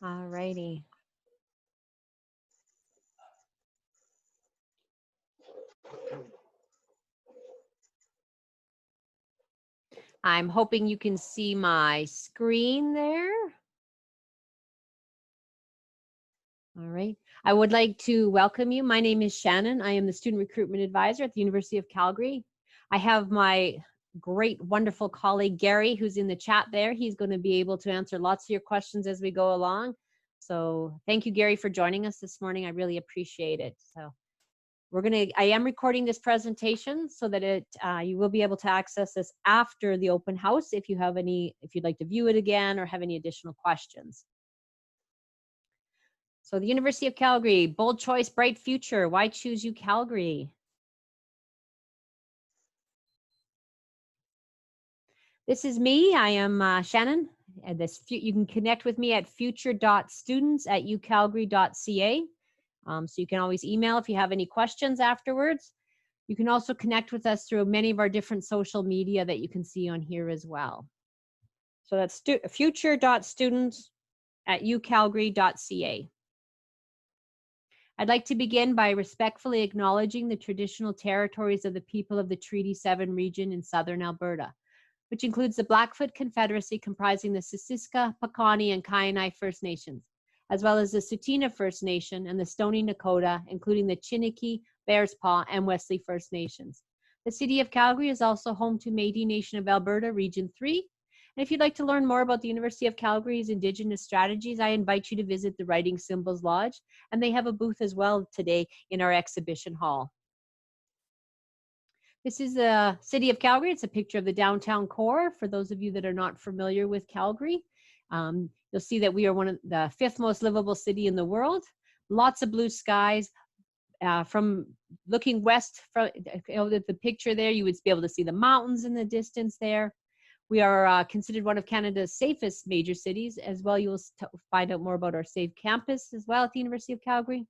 All righty. I'm hoping you can see my screen there. All right. I would like to welcome you. My name is Shannon. I am the Student Recruitment Advisor at the University of Calgary. I have my great, wonderful colleague, Gary, who's in the chat there. He's going to be able to answer lots of your questions as we go along. So thank you, Gary, for joining us this morning. I really appreciate it. So I am recording this presentation so that you will be able to access this after the open house if you'd like to view it again or have any additional questions. So the University of Calgary, bold choice, bright future. Why choose UCalgary? This is me. I am Shannon. And you can connect with me at future.students@ucalgary.ca. So you can always email if you have any questions afterwards. You can also connect with us through many of our different social media that you can see on here as well. So that's future.students@ucalgary.ca. I'd like to begin by respectfully acknowledging the traditional territories of the people of the Treaty 7 region in southern Alberta, which includes the Blackfoot Confederacy comprising the Siksika, Piikani, and Kainai First Nations, as well as the Tsuut'ina First Nation and the Stoney Nakoda, including the Chiniki, Bearspaw, and Wesley First Nations. The City of Calgary is also home to Métis Nation of Alberta, Region 3. And if you'd like to learn more about the University of Calgary's Indigenous strategies, I invite you to visit the Writing Symbols Lodge, and they have a booth as well today in our exhibition hall. This is the City of Calgary. It's a picture of the downtown core for those of you that are not familiar with Calgary. You'll see that we are one of the 5th most livable city in the world. Lots of blue skies. From looking west from the picture there, you would be able to see the mountains in the distance there. We are considered one of Canada's safest major cities as well. You'll find out more about our safe campus as well at the University of Calgary.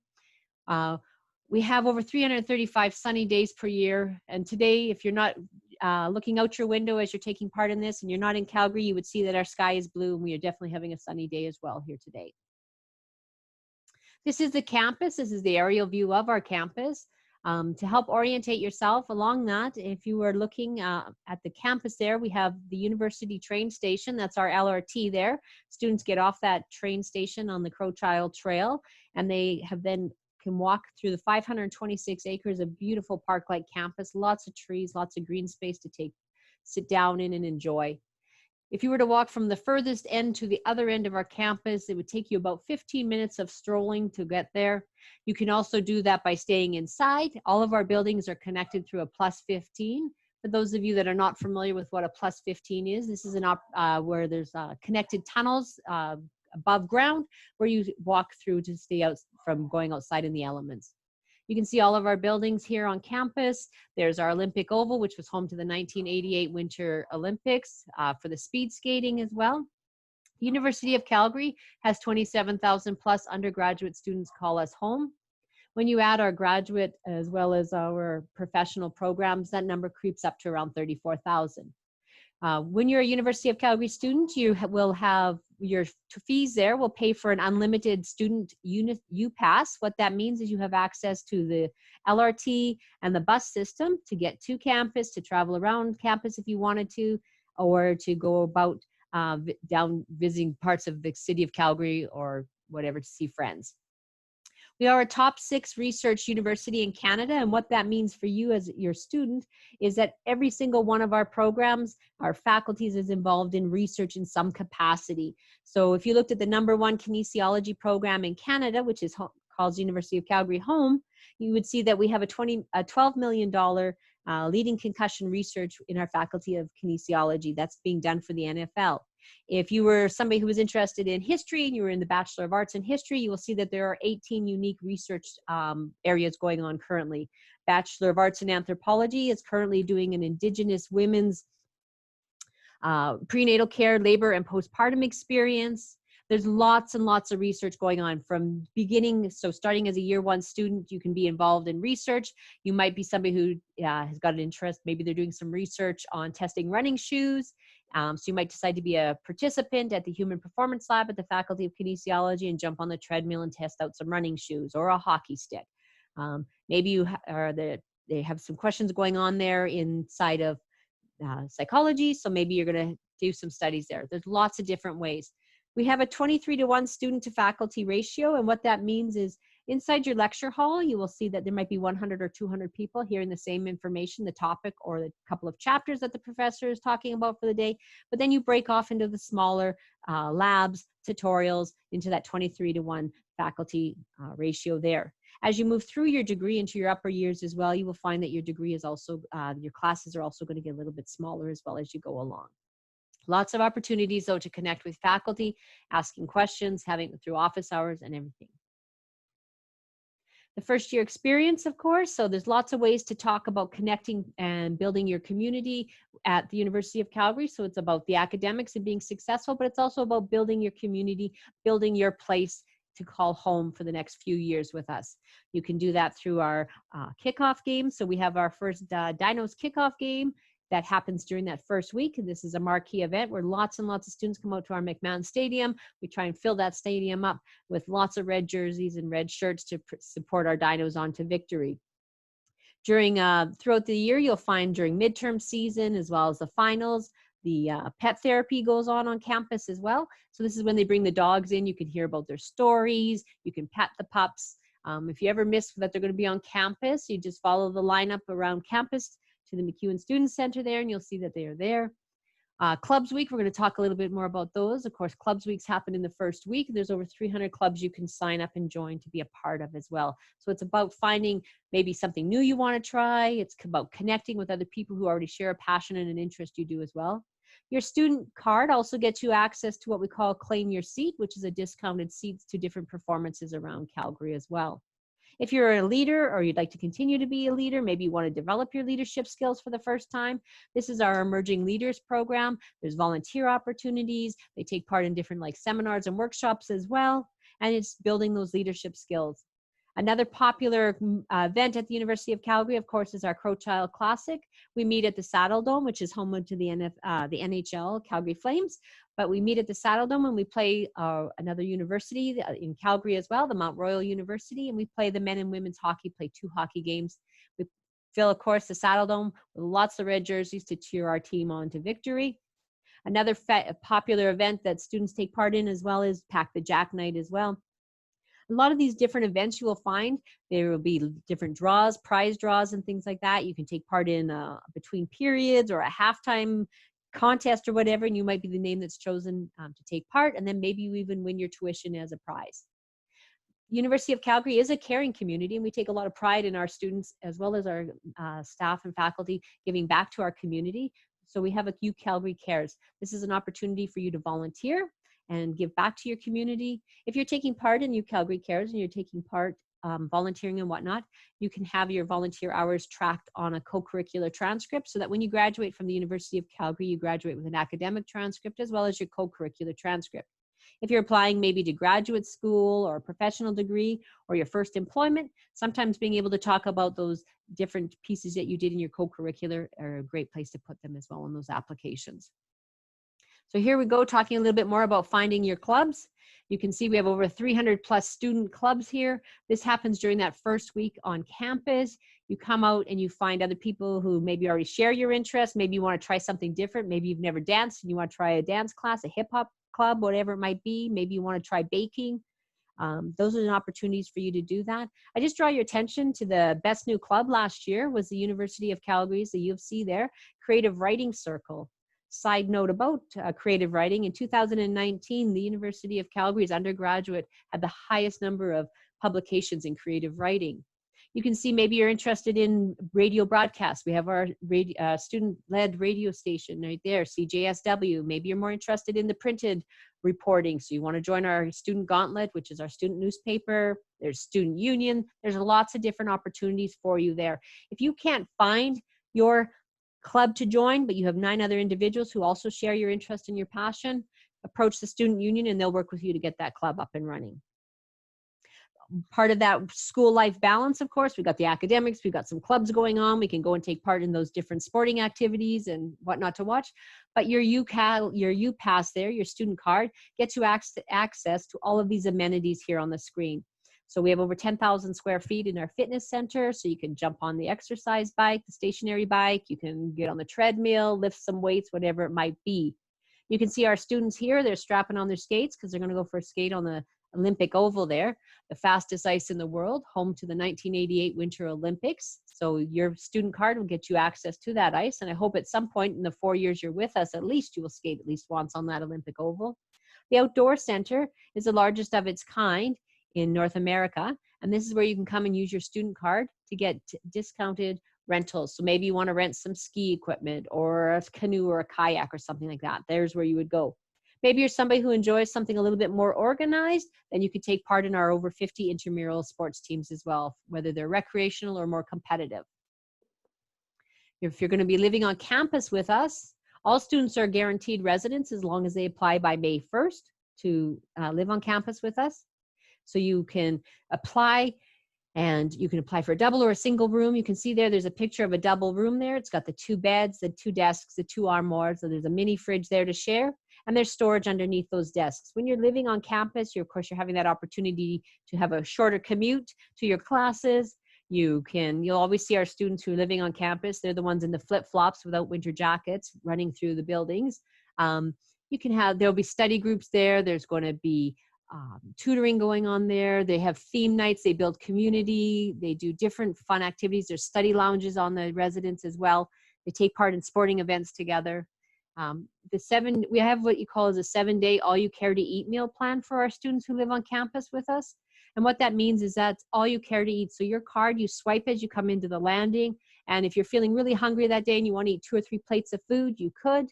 We have over 335 sunny days per year. And today, if you're not looking out your window as you're taking part in this and you're not in Calgary, you would see that our sky is blue, and we are definitely having a sunny day as well here today. This is the campus. This is the aerial view of our campus. To help orientate yourself along that, if you are looking at the campus there, we have the University train station. That's our LRT there. Students get off that train station on the Crowchild Trail, and they can walk through the 526 acres of beautiful park-like campus, lots of trees, lots of green space to sit down in and enjoy. If you were to walk from the furthest end to the other end of our campus, it would take you about 15 minutes of strolling to get there. You can also do that by staying inside. All of our buildings are connected through a +15. For those of you that are not familiar with what a +15 is, this is where there's connected tunnels above ground where you walk through to stay out from going outside in the elements. You can see all of our buildings here on campus. There's our Olympic Oval, which was home to the 1988 Winter Olympics for the speed skating as well. The University of Calgary has 27,000 plus undergraduate students call us home. When you add our graduate as well as our professional programs, that number creeps up to around 34,000. When you're a University of Calgary student, you will have your fees there will pay for an unlimited student UPass. What that means is you have access to the LRT and the bus system to get to campus, to travel around campus if you wanted to, or to go about down visiting parts of the city of Calgary or whatever to see friends. We are a top 6 research university in Canada, and what that means for you as your student is that every single one of our programs, our faculties is involved in research in some capacity. So if you looked at the #1 kinesiology program in Canada, which is calls University of Calgary home, you would see that we have a $12 million leading concussion research in our faculty of kinesiology that's being done for the NFL. If you were somebody who was interested in history and you were in the Bachelor of Arts in History, you will see that there are 18 unique research areas going on currently. Bachelor of Arts in Anthropology is currently doing an Indigenous women's prenatal care, labor, and postpartum experience. There's lots and lots of research going on from beginning. So starting as a year one student, you can be involved in research. You might be somebody who has got an interest. Maybe they're doing some research on testing running shoes. So you might decide to be a participant at the Human Performance Lab at the Faculty of Kinesiology and jump on the treadmill and test out some running shoes or a hockey stick. Maybe you they have some questions going on there inside of psychology. So maybe you're going to do some studies there. There's lots of different ways. We have a 23-to-1 student to faculty ratio. And what that means is inside your lecture hall, you will see that there might be 100 or 200 people hearing the same information, the topic or the couple of chapters that the professor is talking about for the day. But then you break off into the smaller labs, tutorials, into that 23-to-1 faculty ratio there. As you move through your degree into your upper years as well, you will find that your degree is also, your classes are also going to get a little bit smaller as well as you go along. Lots of opportunities, though, to connect with faculty, asking questions, having through office hours and everything. The first year experience, of course, so there's lots of ways to talk about connecting and building your community at the University of Calgary. So it's about the academics and being successful, but it's also about building your community, building your place to call home for the next few years with us. You can do that through our kickoff game. So we have our first DINOS kickoff game that happens during that first week. And this is a marquee event where lots and lots of students come out to our McMahon Stadium. We try and fill that stadium up with lots of red jerseys and red shirts to support our Dinos on to victory. During throughout the year, you'll find during midterm season as well as the finals, the pet therapy goes on campus as well. So this is when they bring the dogs in. You can hear about their stories. You can pet the pups. If you ever miss that they're going to be on campus, you just follow the lineup around campus to the McEwen Student Center there, and you'll see that they are there. Clubs Week, we're going to talk a little bit more about those. Of course, Clubs Weeks happen in the first week. There's over 300 clubs you can sign up and join to be a part of as well. So it's about finding maybe something new you want to try. It's about connecting with other people who already share a passion and an interest you do as well. Your student card also gets you access to what we call Claim Your Seat, which is a discounted seats to different performances around Calgary as well. If you're a leader or you'd like to continue to be a leader, maybe you want to develop your leadership skills for the first time, this is our Emerging Leaders program. There's volunteer opportunities. They take part in different seminars and workshops as well, and it's building those leadership skills. Another popular event at the University of Calgary, of course, is our Crowchild Classic. We meet at the Saddle Dome, which is home to the NHL Calgary Flames. But we meet at the Saddle Dome and we play another university in Calgary as well, the Mount Royal University, and we play the men and women's hockey, play 2 hockey games. We fill, of course, the Saddle Dome with lots of red jerseys to cheer our team on to victory. Another popular event that students take part in as well is Pack the Jack Night as well. A lot of these different events you will find, there will be different draws, prize draws and things like that. You can take part in between periods or a halftime contest or whatever, and you might be the name that's chosen to take part, and then maybe you even win your tuition as a prize. University of Calgary is a caring community, and we take a lot of pride in our students as well as our staff and faculty giving back to our community. So we have a UCalgary Cares. This is an opportunity for you to volunteer and give back to your community. If you're taking part in UCalgary Cares and you're taking part volunteering and whatnot, you can have your volunteer hours tracked on a co-curricular transcript so that when you graduate from the University of Calgary, you graduate with an academic transcript as well as your co-curricular transcript. If you're applying maybe to graduate school or a professional degree or your first employment, sometimes being able to talk about those different pieces that you did in your co-curricular are a great place to put them as well in those applications. So here we go, talking a little bit more about finding your clubs. You can see we have over 300 plus student clubs here. This happens during that first week on campus. You come out and you find other people who maybe already share your interests. Maybe you want to try something different. Maybe you've never danced and you want to try a dance class, a hip hop club, whatever it might be. Maybe you want to try baking. Those are the opportunities for you to do that. I just draw your attention to the best new club last year was the University of Calgary's, the U of C there, Creative Writing Circle. Side note about creative writing, in 2019, the University of Calgary's undergraduate had the highest number of publications in creative writing. You can see maybe you're interested in radio broadcasts. We have our student-led radio station right there, CJSW. Maybe you're more interested in the printed reporting, so you want to join our Student Gauntlet, which is our student newspaper. There's Student Union. There's lots of different opportunities for you there. If you can't find your club to join, but you have 9 other individuals who also share your interest and your passion, approach the student union and they'll work with you to get that club up and running. Part of that school life balance, of course, we've got the academics, we've got some clubs going on. We can go and take part in those different sporting activities and whatnot to watch. But your UPass there, your student card, gets you access to all of these amenities here on the screen. So we have over 10,000 square feet in our fitness center. So you can jump on the exercise bike, the stationary bike, you can get on the treadmill, lift some weights, whatever it might be. You can see our students here, they're strapping on their skates because they're going to go for a skate on the Olympic Oval there, the fastest ice in the world, home to the 1988 Winter Olympics. So your student card will get you access to that ice. And I hope at some point in the 4 years you're with us, at least you will skate at least once on that Olympic Oval. The Outdoor Center is the largest of its kind in North America. And this is where you can come and use your student card to get discounted rentals. So maybe you want to rent some ski equipment or a canoe or a kayak or something like that. There's where you would go. Maybe you're somebody who enjoys something a little bit more organized, then you could take part in our over 50 intramural sports teams as well, whether they're recreational or more competitive. If you're going to be living on campus with us, all students are guaranteed residence as long as they apply by May 1st to live on campus with us. So you can apply, and you can apply for a double or a single room. You can see there's a picture of a double room there. It's got the 2 beds, the 2 desks, the 2 armoires. So there's a mini fridge there to share. And there's storage underneath those desks. When you're living on campus, of course, you're having that opportunity to have a shorter commute to your classes. You'll always see our students who are living on campus. They're the ones in the flip-flops without winter jackets running through the buildings. There'll be study groups there. There's going to be tutoring going on there. They have theme nights. They build community. They do different fun activities. There's study lounges on the residence as well. They take part in sporting events together. We have what you call as a 7-day all you care to eat meal plan for our students who live on campus with us. And what that means is that's all you care to eat. So your card, you swipe as you come into the landing. And if you're feeling really hungry that day and you want to eat 2 or 3 plates of food, you could.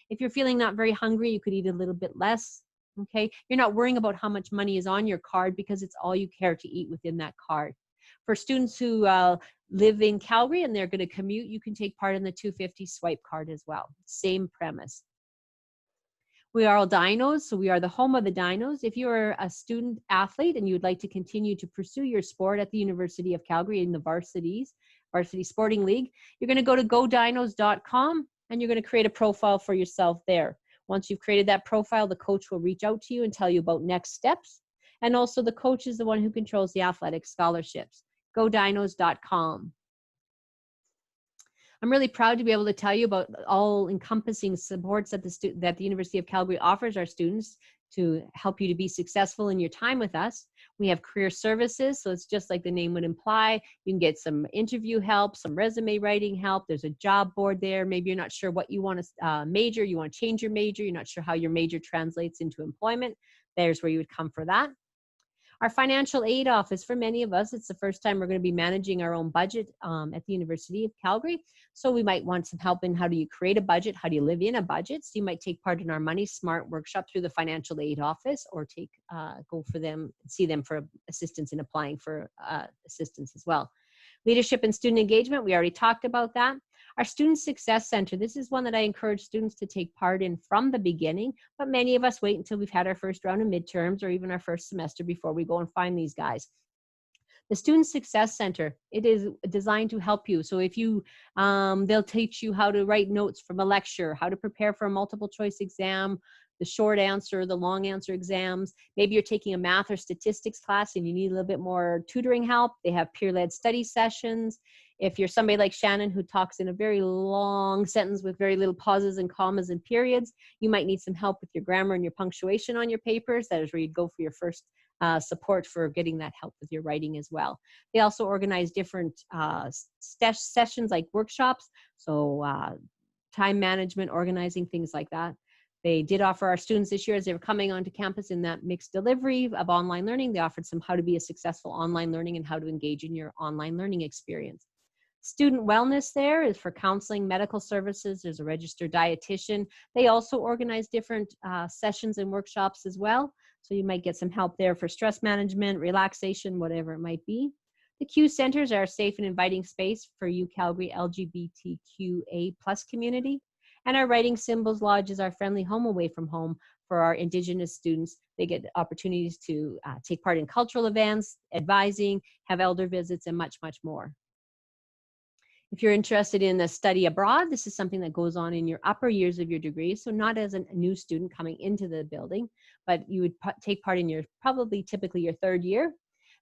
If you're feeling not very hungry, you could eat a little bit less. Okay. You're not worrying about how much money is on your card because it's all you care to eat within that card. For students who live in Calgary and they're going to commute, you can take part in the 250 swipe card as well. Same premise. We are all DINOS, so we are the home of the DINOS. If you're a student athlete and you would like to continue to pursue your sport at the University of Calgary in the Varsity Sporting League, you're going to go to godinos.com and you're going to create a profile for yourself there. Once you've created that profile, the coach will reach out to you and tell you about next steps. And also the coach is the one who controls the athletic scholarships. GoDinos.com. I'm really proud to be able to tell you about all encompassing supports that the University of Calgary offers our students to help you to be successful in your time with us. We have career services, so it's just like the name would imply. You can get some interview help, some resume writing help. There's a job board there. Maybe you're not sure what you want to major. You want to change your major. You're not sure how your major translates into employment. There's where you would come for that. Our financial aid office, for many of us, it's the first time we're going to be managing our own budget at the University of Calgary. So we might want some help in how do you create a budget? How do you live in a budget? So you might take part in our Money Smart workshop through the financial aid office, or see them for assistance in applying for assistance as well. Leadership and student engagement, we already talked about that. Our Student Success Center, this is one that I encourage students to take part in from the beginning, but many of us wait until we've had our first round of midterms or even our first semester before we go and find these guys. The Student Success Center, it is designed to help you. So if you, they'll teach you how to write notes from a lecture, how to prepare for a multiple choice exam, the short answer, the long answer exams. Maybe you're taking a math or statistics class and you need a little bit more tutoring help. They have peer-led study sessions. If you're somebody like Shannon who talks in a very long sentence with very little pauses and commas and periods, you might need some help with your grammar and your punctuation on your papers. That is where you'd go for your first support for getting that help with your writing as well. They also organize different sessions like workshops, so time management, organizing, things like that. They did offer our students this year, as they were coming onto campus in that mixed delivery of online learning, they offered some how to be a successful online learning and how to engage in your online learning experience. Student wellness there is for counseling, medical services. There's a registered dietitian. They also organize different sessions and workshops as well. So you might get some help there for stress management, relaxation, whatever it might be. The Q centers are a safe and inviting space for UCalgary LGBTQA+ community. And our Writing Symbols Lodge is our friendly home away from home for our Indigenous students. They get opportunities to take part in cultural events, advising, have elder visits, and much, much more. If you're interested in the study abroad, this is something that goes on in your upper years of your degree. So not as a new student coming into the building, but you would take part in your typically your third year.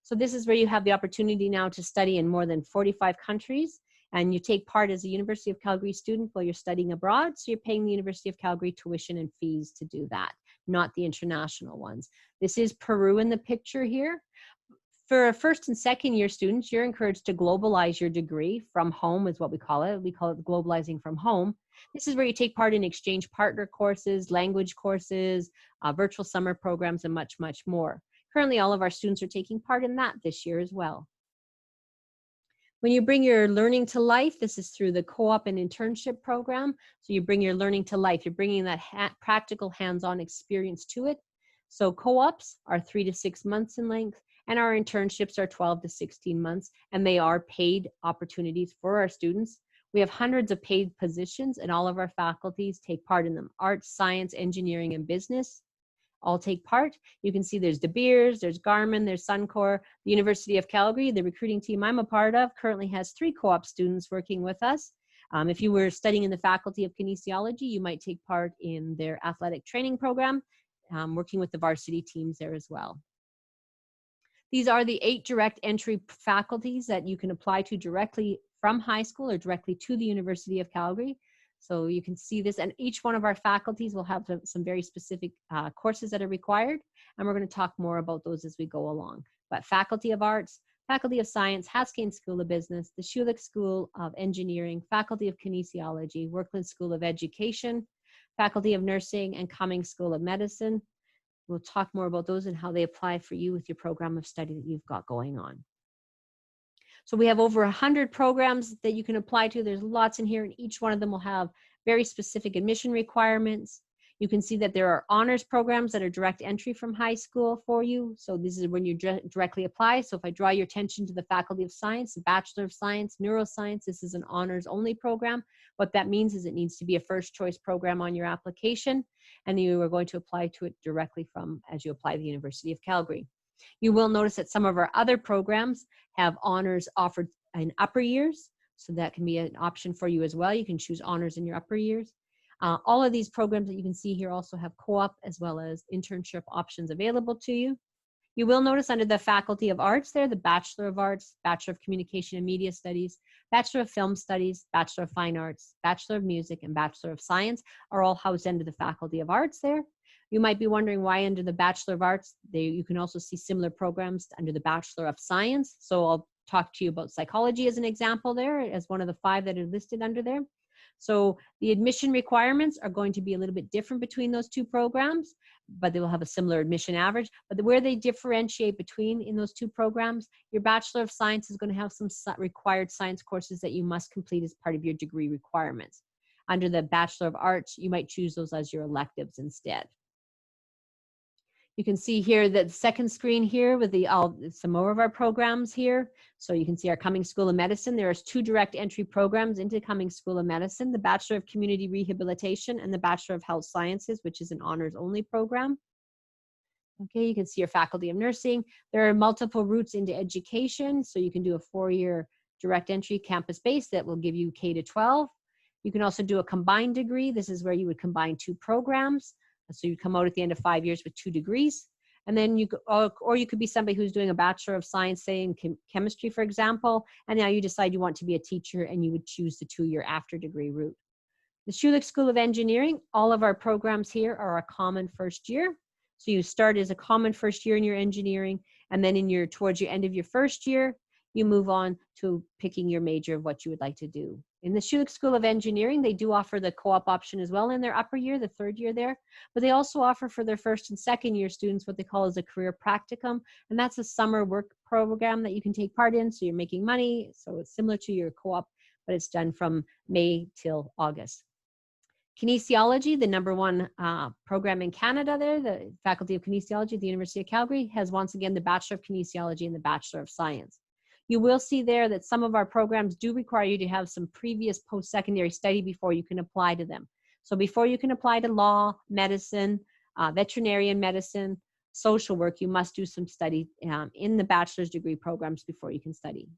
So this is where you have the opportunity now to study in more than 45 countries, and you take part as a University of Calgary student while you're studying abroad. So you're paying the University of Calgary tuition and fees to do that, not the international ones. This is Peru in the picture here. For first and second year students, you're encouraged to globalize your degree from home is what we call it. We call it globalizing from home. This is where you take part in exchange partner courses, language courses, virtual summer programs, and much, much more. Currently, all of our students are taking part in that this year as well. When you bring your learning to life, this is through the co-op and internship program. So you bring your learning to life. You're bringing that practical hands-on experience to it. So co-ops are 3 to 6 months in length, and our internships are 12 to 16 months, and they are paid opportunities for our students. We have hundreds of paid positions, and all of our faculties take part in them. Arts, science, engineering, and business all take part. You can see there's De Beers, there's Garmin, there's Suncor. The University of Calgary, the recruiting team I'm a part of, currently has 3 co-op students working with us. If you were studying in the Faculty of Kinesiology, you might take part in their athletic training program, working with the varsity teams there as well. These are the 8 direct entry faculties that you can apply to directly from high school or directly to the University of Calgary. So you can see this, and each one of our faculties will have some very specific courses that are required, and we're going to talk more about those as we go along. But Faculty of Arts, Faculty of Science, Haskayne School of Business, the Schulich School of Engineering, Faculty of Kinesiology, Workland School of Education, Faculty of Nursing, and Cummings School of Medicine. We'll talk more about those and how they apply for you with your program of study that you've got going on. So we have over 100 programs that you can apply to. There's lots in here, and each one of them will have very specific admission requirements. You can see that there are honors programs that are direct entry from high school for you. So this is when you directly apply. So if I draw your attention to the Faculty of Science, the Bachelor of Science, Neuroscience, this is an honors only program. What that means is it needs to be a first choice program on your application, and you are going to apply to it directly from as you apply to the University of Calgary. You will notice that some of our other programs have honors offered in upper years, so that can be an option for you as well. You can choose honors in your upper years. All of these programs that you can see here also have co-op as well as internship options available to you. You will notice under the Faculty of Arts there, the Bachelor of Arts, Bachelor of Communication and Media Studies, Bachelor of Film Studies, Bachelor of Fine Arts, Bachelor of Music, and Bachelor of Science are all housed under the Faculty of Arts there. You might be wondering why under the Bachelor of Arts, you can also see similar programs under the Bachelor of Science. So I'll talk to you about psychology as an example there, as one of the 5 that are listed under there. So the admission requirements are going to be a little bit different between those 2 programs, but they will have a similar admission average. But where they differentiate between in those 2 programs, your Bachelor of Science is going to have some required science courses that you must complete as part of your degree requirements. Under the Bachelor of Arts, you might choose those as your electives instead. You can see here that the second screen here with some more of our programs here. So you can see our Cummings School of Medicine. There are 2 direct entry programs into Cummings School of Medicine, the Bachelor of Community Rehabilitation and the Bachelor of Health Sciences, which is an honors only program. Okay, you can see your Faculty of Nursing. There are multiple routes into education. So you can do a 4-year direct entry campus-based that will give you K to 12. You can also do a combined degree. This is where you would combine 2 programs. So you come out at the end of 5 years with 2 degrees. And then you could be somebody who's doing a Bachelor of Science, say in chemistry, for example, and now you decide you want to be a teacher and you would choose the 2-year after degree route. The Schulich School of Engineering, all of our programs here are a common first year. So you start as a common first year in your engineering, and then towards your end of your first year, you move on to picking your major of what you would like to do. In the Schulich School of Engineering, they do offer the co-op option as well in their upper year, the 3rd year there, but they also offer for their 1st and 2nd year students what they call as a career practicum, and that's a summer work program that you can take part in, so you're making money, so it's similar to your co-op, but it's done from May till August. Kinesiology, the #1 program in Canada there, the Faculty of Kinesiology at the University of Calgary, has once again the Bachelor of Kinesiology and the Bachelor of Science. You will see there that some of our programs do require you to have some previous post-secondary study before you can apply to them. So before you can apply to law, medicine, veterinarian medicine, social work, you must do some study in the bachelor's degree programs before you can study.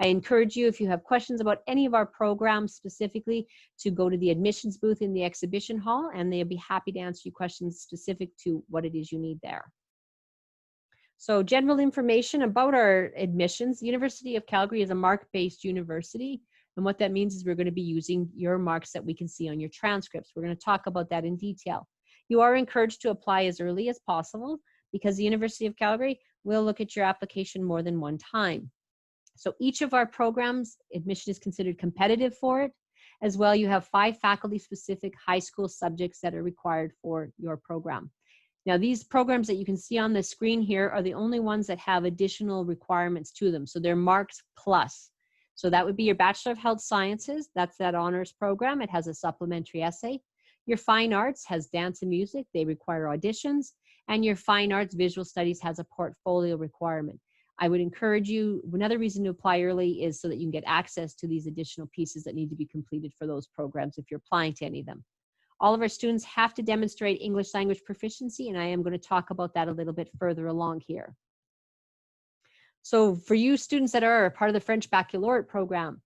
I encourage you, if you have questions about any of our programs specifically, to go to the admissions booth in the exhibition hall, and they'll be happy to answer you questions specific to what it is you need there. So general information about our admissions. The University of Calgary is a mark-based university. And what that means is we're going to be using your marks that we can see on your transcripts. We're going to talk about that in detail. You are encouraged to apply as early as possible because the University of Calgary will look at your application more than one time. So each of our programs, admission is considered competitive for it. As well, you have 5 faculty-specific high school subjects that are required for your program. Now, these programs that you can see on the screen here are the only ones that have additional requirements to them. So they're marks plus. So that would be your Bachelor of Health Sciences. That's that honors program. It has a supplementary essay. Your Fine Arts has dance and music. They require auditions. And your Fine Arts Visual Studies has a portfolio requirement. I would encourage you, another reason to apply early is so that you can get access to these additional pieces that need to be completed for those programs if you're applying to any of them. All of our students have to demonstrate English language proficiency, and I am going to talk about that a little bit further along here. So for you students that are part of the French Baccalaureate program,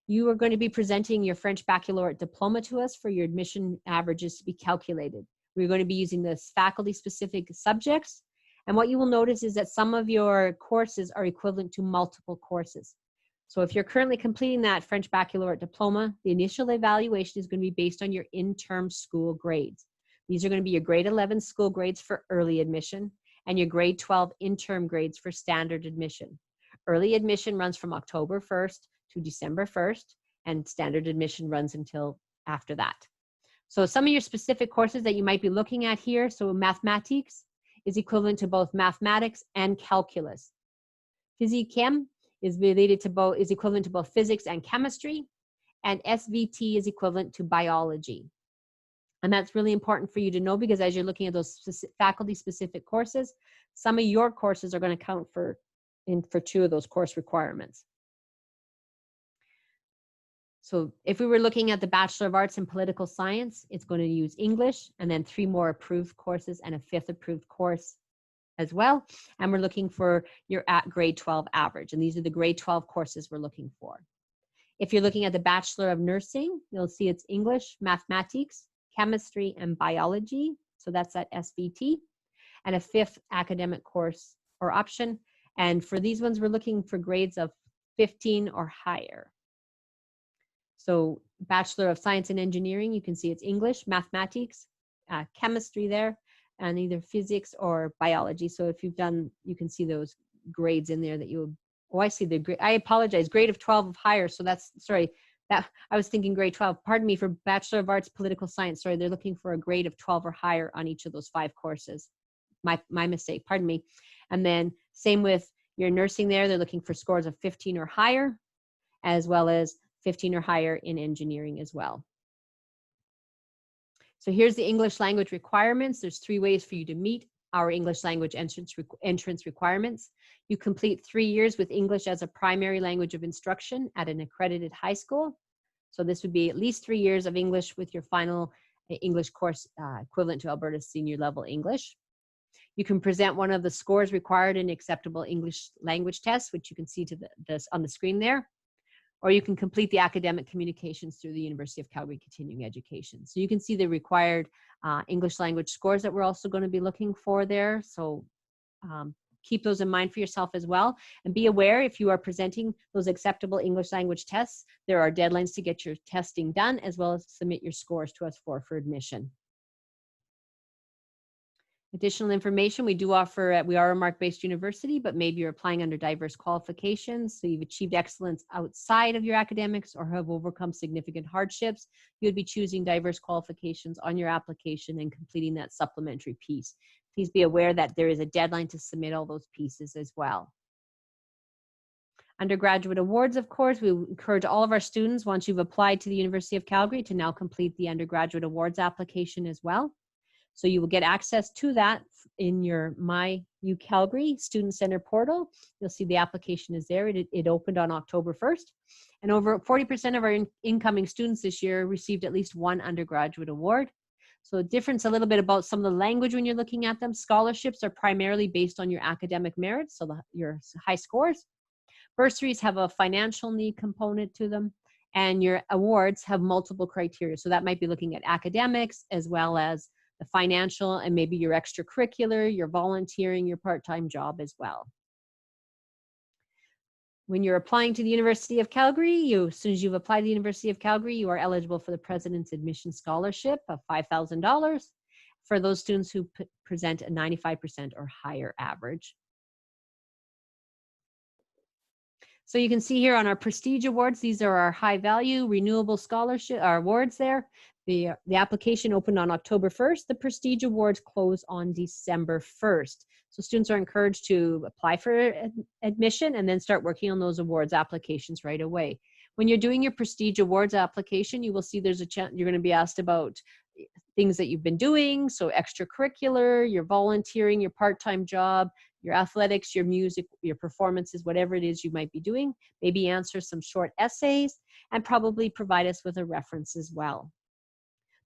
you are going to be presenting your French Baccalaureate diploma to us for your admission averages to be calculated. We're going to be using this faculty-specific subjects, and what you will notice is that some of your courses are equivalent to multiple courses. So if you're currently completing that French Baccalaureate diploma, the initial evaluation is going to be based on your interim school grades. These are going to be your grade 11 school grades for early admission and your grade 12 interim grades for standard admission. Early admission runs from October 1st to December 1st, and standard admission runs until after that. So some of your specific courses that you might be looking at here, so mathematics is equivalent to both mathematics and calculus. Physique-chem is related to both, is equivalent to both physics and chemistry, and SVT is equivalent to biology. And that's really important for you to know because as you're looking at those faculty-specific courses, some of your courses are going to count for 2 of those course requirements. So if we were looking at the Bachelor of Arts in Political Science, it's going to use English and then 3 more approved courses and a 5th approved course as well. And we're looking for your grade 12 average. And these are the grade 12 courses we're looking for. If you're looking at the Bachelor of Nursing, you'll see it's English, mathematics, chemistry, and biology. So that's that SVT. And a 5th academic course or option. And for these ones, we're looking for grades of 15 or higher. So Bachelor of Science and Engineering, you can see it's English, mathematics, chemistry there, and either physics or biology. So if you've done, you can see those grades in there that you, oh, I see the grade, I apologize, grade of 12 of higher. So that's, sorry, that I was thinking grade 12, pardon me, for Bachelor of Arts, Political Science. Sorry, they're looking for a grade of 12 or higher on each of those 5 courses. My mistake, pardon me. And then same with your nursing there, they're looking for scores of 15 or higher, as well as 15 or higher in engineering as well. So here's the English language requirements. There's 3 ways for you to meet our English language entrance requirements. You complete 3 years with English as a primary language of instruction at an accredited high school. So this would be at least 3 years of English with your final English course equivalent to Alberta's senior level English. You can present one of the scores required in acceptable English language tests, which you can see to on the screen there. Or you can complete the academic communications through the University of Calgary Continuing Education. So you can see the required English language scores that we're also going to be looking for there. So keep those in mind for yourself as well. And be aware if you are presenting those acceptable English language tests, there are deadlines to get your testing done as well as submit your scores to us for admission. Additional information, we do offer, we are a mark-based university, but maybe you're applying under diverse qualifications, so you've achieved excellence outside of your academics or have overcome significant hardships, you would be choosing diverse qualifications on your application and completing that supplementary piece. Please be aware that there is a deadline to submit all those pieces as well. Undergraduate awards, of course, we encourage all of our students, once you've applied to the University of Calgary, to now complete the undergraduate awards application as well. So you will get access to that in your My UCalgary Student Center portal. You'll see the application is there. It opened on October 1st. And over 40% of our incoming students this year received at least one undergraduate award. So a difference a little bit about some of the language when you're looking at them. Scholarships are primarily based on your academic merits, so your high scores. Bursaries have a financial need component to them, and your awards have multiple criteria. So that might be looking at academics as well as the financial and maybe your extracurricular, your volunteering, your part-time job as well. When you're applying to the University of Calgary, as soon as you've applied to the University of Calgary, you are eligible for the President's Admission Scholarship of $5,000 for those students who present a 95% or higher average. So you can see here on our Prestige Awards, these are our high value renewable scholarship, our awards there. The application opened on October 1st. The Prestige Awards close on December 1st. So students are encouraged to apply for admission and then start working on those awards applications right away. When you're doing your Prestige Awards application, you will see there's a chance you're going to be asked about things that you've been doing. So extracurricular, your volunteering, your part-time job, your athletics, your music, your performances, whatever it is you might be doing. Maybe answer some short essays and probably provide us with a reference as well.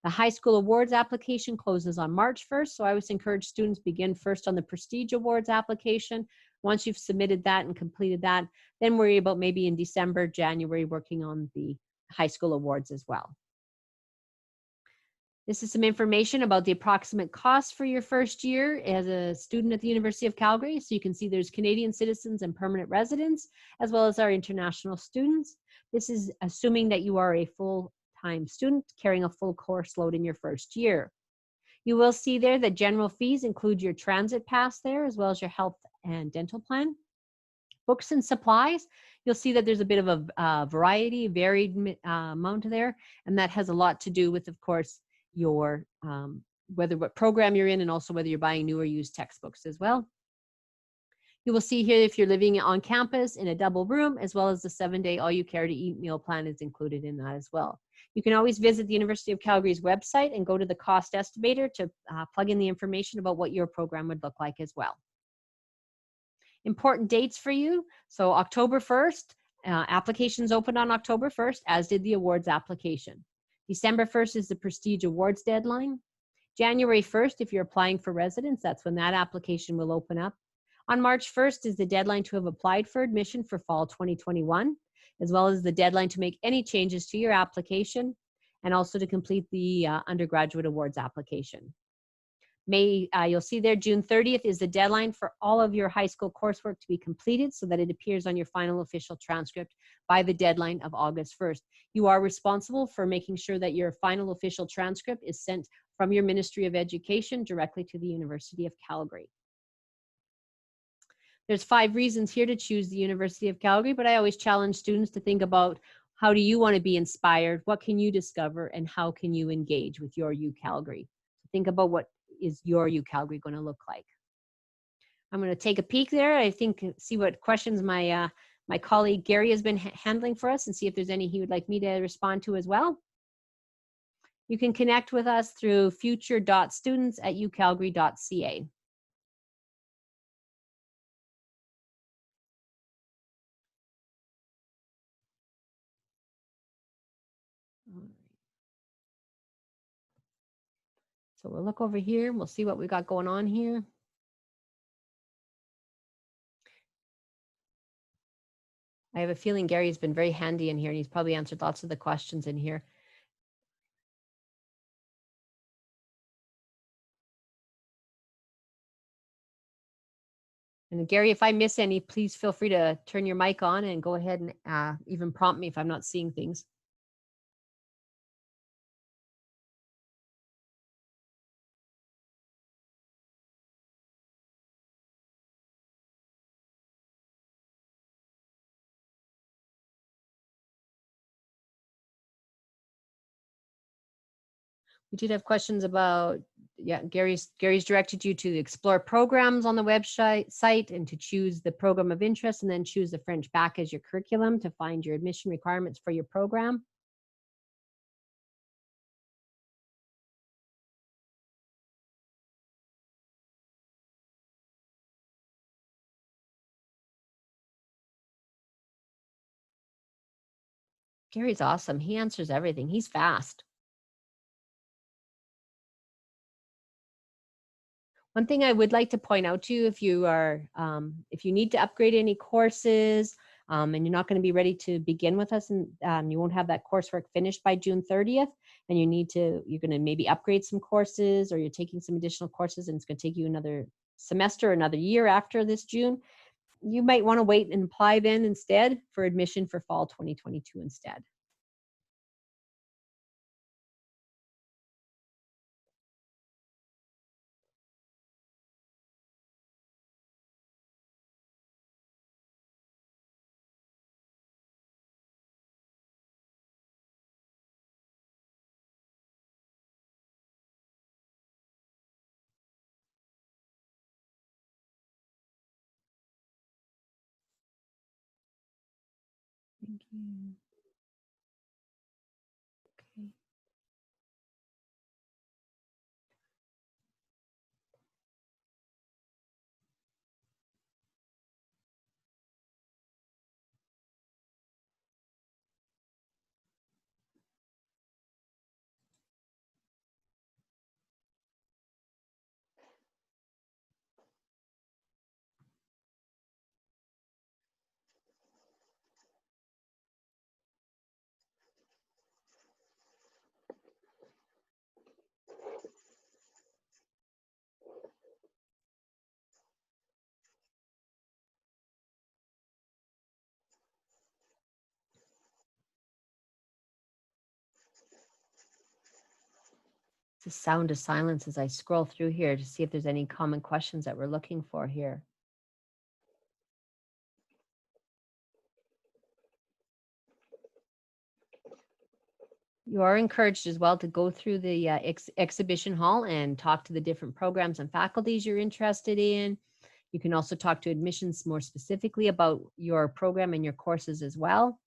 The high school awards application closes on March 1st, so I always encourage students begin first on the Prestige Awards application. Once you've submitted that and completed that, then worry about maybe in December, January, working on the high school awards as well. This is some information about the approximate cost for your first year as a student at the University of Calgary. So you can see there's Canadian citizens and permanent residents, as well as our international students. This is assuming that you are a full-time student carrying a full course load in your first year. You will see there that general fees include your transit pass there, as well as your health and dental plan. Books and supplies, you'll see that there's a bit of a varied amount there, and that has a lot to do with, of course, your what program you're in, and also whether you're buying new or used textbooks as well. You will see here if you're living on campus in a double room, as well as the 7-day all you care to eat meal plan is included in that as well. You can always visit the University of Calgary's website and go to the cost estimator to plug in the information about what your program would look like as well. Important dates for you. So October 1st, applications opened on October 1st, as did the awards application. December 1st is the Prestige Awards deadline. January 1st, if you're applying for residence, that's when that application will open up. On March 1st is the deadline to have applied for admission for fall 2021, as well as the deadline to make any changes to your application, and also to complete the undergraduate awards application. You'll see there, June 30th is the deadline for all of your high school coursework to be completed so that it appears on your final official transcript by the deadline of August 1st. You are responsible for making sure that your final official transcript is sent from your Ministry of Education directly to the University of Calgary. There's 5 reasons here to choose the University of Calgary, but I always challenge students to think about how do you want to be inspired, what can you discover, and how can you engage with your UCalgary. Think about what is your UCalgary going to look like. I'm going to take a peek there. I think see what questions my my colleague Gary has been handling for us and see if there's any he would like me to respond to as well. You can connect with us through future.students@ucalgary.ca. So we'll look over here and we'll see what we got going on here. I have a feeling Gary's been very handy in here and he's probably answered lots of the questions in here. And Gary, if I miss any, please feel free to turn your mic on and go ahead and even prompt me if I'm not seeing things. We did have questions about, yeah, Gary's directed you to explore programs on the website and to choose the program of interest and then choose the French Bac as your curriculum to find your admission requirements for your program. Gary's awesome. He answers everything. He's fast. One thing I would like to point out to you, if you are, if you need to upgrade any courses, and you're not going to be ready to begin with us, and you won't have that coursework finished by June 30th, and you're going to maybe upgrade some courses, or you're taking some additional courses, and it's going to take you another semester, another year after this June, you might want to wait and apply then instead for admission for fall 2022 instead. Thank you. Okay. It's a sound of silence as I scroll through here to see if there's any common questions that we're looking for here. You are encouraged as well to go through the exhibition hall and talk to the different programs and faculties you're interested in. You can also talk to admissions more specifically about your program and your courses as well.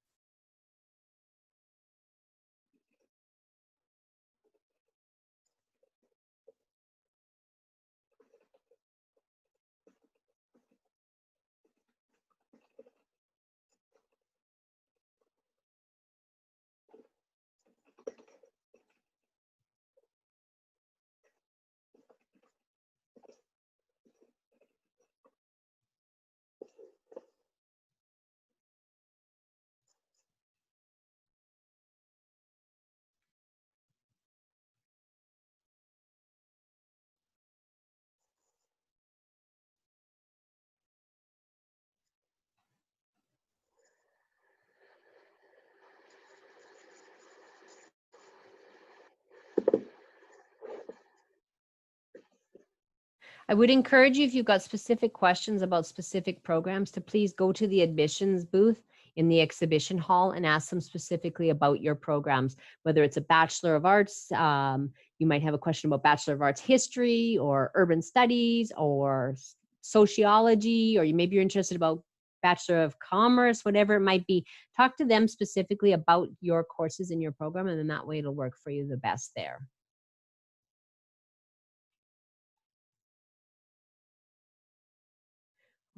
I would encourage you, if you've got specific questions about specific programs, to please go to the admissions booth in the exhibition hall and ask them specifically about your programs, whether it's a Bachelor of Arts, you might have a question about Bachelor of Arts History or Urban Studies or Sociology, or maybe you're interested about Bachelor of Commerce, whatever it might be. Talk to them specifically about your courses in your program, and then that way it'll work for you the best there.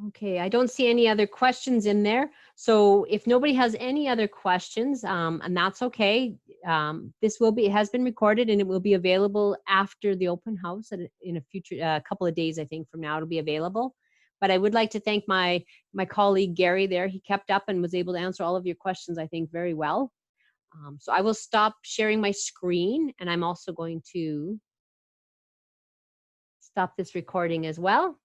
Okay, I don't see any other questions in there. So if nobody has any other questions, and that's okay, this it has been recorded and it will be available after the open house in a future, couple of days, I think from now it'll be available. But I would like to thank my colleague Gary there. He kept up and was able to answer all of your questions, I think, very well. So I will stop sharing my screen, and I'm also going to stop this recording as well.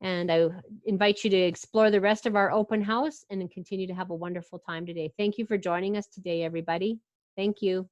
And I invite you to explore the rest of our open house and continue to have a wonderful time today. Thank you for joining us today, everybody. Thank you.